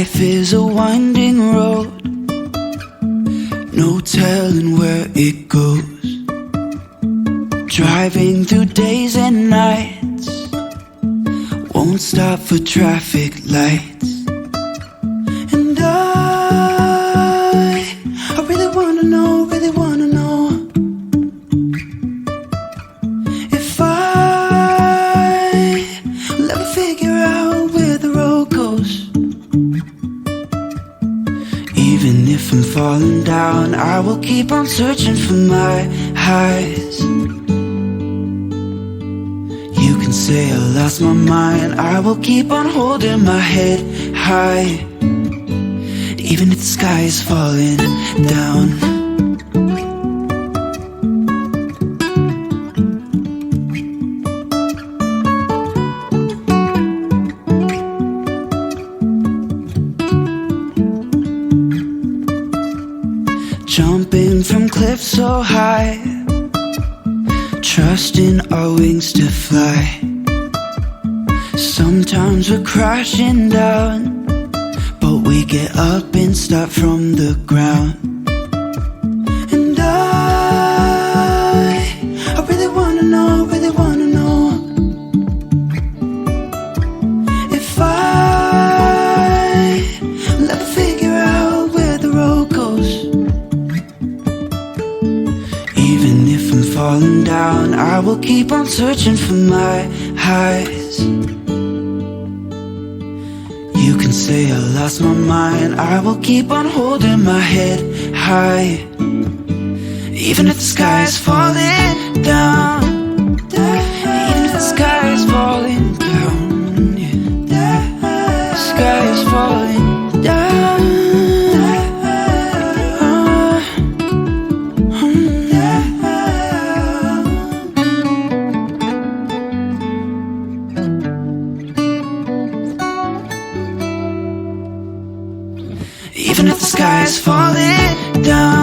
Life is a winding road, no telling where it goes. Driving through days and nights, won't stop for traffic lights. And I really wanna know, if I'll ever figure out where the road goes. Even if I'm falling down, I will keep on searching for my highs. You can say I lost my mind, I will keep on holding my head high. Even if the sky is falling down. Jumping from cliffs so high, trusting our wings to fly. Sometimes we're crashing down, but we get up and start from the ground. And I really wanna know, if I'll ever figure out where the road goes. Even if I'm falling down, I will keep on searching for my highs. You can say I lost my mind, I will keep on holding my head high. Even if the sky is falling down, even if the sky is falling down, yeah. The sky is falling down. Even if the sky is falling down.